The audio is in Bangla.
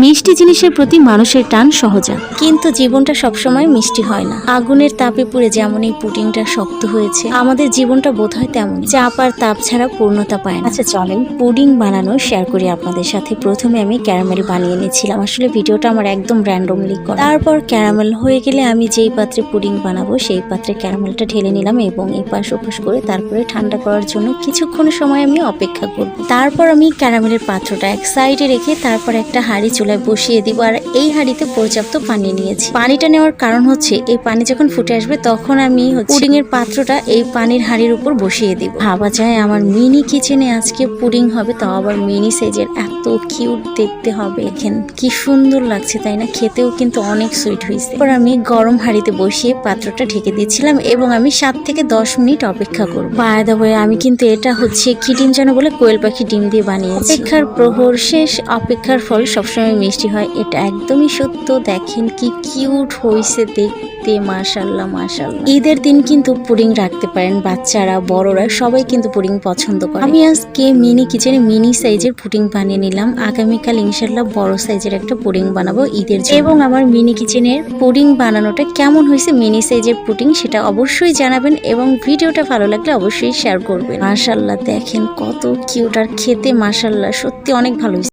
মিষ্টি জিনিসের প্রতি মানুষের টান সহজাত, কিন্তু জীবনটা সবসময় মিষ্টি হয় না। আগুনের তাপে পুড়ে যেমন এই পুডিংটা শক্ত হয়েছে, আমাদের জীবনটা বোধহয় তেমন, চাপ আর তাপ ছাড়া পূর্ণতা পায় না। আচ্ছা চলেন পুডিং বানানো শেয়ার করি আপনাদের সাথে। প্রথমে আমি ক্যারামেল বানিয়ে নিয়েছিলাম, আসলে ভিডিওটা আমার একদম র্যান্ডমলি করা। তারপর ক্যারামেল হয়ে গেলে আমি যেই পাত্রে পুডিং বানাবো সেই পাত্রে ক্যারামেলটা ঢেলে নিলাম এবং এপাশ ওপাশ করে তারপরে ঠান্ডা করার জন্য কিছুক্ষণ সময় আমি অপেক্ষা করব। তারপর আমি ক্যারামেলের পাত্রটা এক সাইডে রেখে তারপর একটা হাঁড়ি চুলায় বসিয়ে দিব। আর এই হাঁড়িতে পর্যাপ্ত পানি নিয়েছি। পানিটা নেওয়ার কারণ হচ্ছে এই পানি যখন ফুটে আসবে তখন আমি পুডিং এর পাত্রটা এই পানির হাঁড়ির উপর বসিয়ে দিব। ভাবা যায় আমার মিনি কিচেনে আজকে পুডিং হবে, তাও আবার মিনি সাইজের, এত কিউট দেখতে হবে। দেখেন কি সুন্দর লাগছে তাই না? খেতেও কিন্তু অনেক সুইট হয়েছে। এরপর আমি গরম হাঁড়িতে বসিয়ে পাত্রটা ঢেকে দিয়েছিলাম এবং আমি 7 থেকে 10 মিনিট অপেক্ষা করব। বাই দ্য ওয়ে আমি কিন্তু এটা হচ্ছে কি ডিম যেন বলে কোয়েল পাখি ডিম দিয়ে বানিয়েছি। অপেক্ষার প্রহর শেষ, অপেক্ষার ফল সবসময় মিষ্টি হয়, এটা একদমই সত্য। দেখেন কি কিউট হয়েছে দেখতে, মাশাআল্লাহ মাশাআল্লাহ। ঈদের দিন কিন্তু পুডিং রাখতে পারেন, বাচ্চারা বড়রা সবাই কিন্তু পুডিং পছন্দ করে। আমি আজকে মিনি কিচেনে মিনি সাইজের পুডিং বানিয়ে নিলাম। আগামীকাল ইনশাআল্লাহ বড় সাইজের একটা পুডিং বানাবো ঈদের জন্য। এবং আমার মিনি কিচেনের পুডিং বানানোটা কেমন হয়েছে, মিনি সাইজের পুডিং, সেটা অবশ্যই জানাবেন এবং ভিডিওটা ভালো লাগলে অবশ্যই শেয়ার করবেন। মাশাআল্লাহ দেখেন কত কিউট, আর খেতে মাশাআল্লাহ সত্যি অনেক ভালো হয়েছে।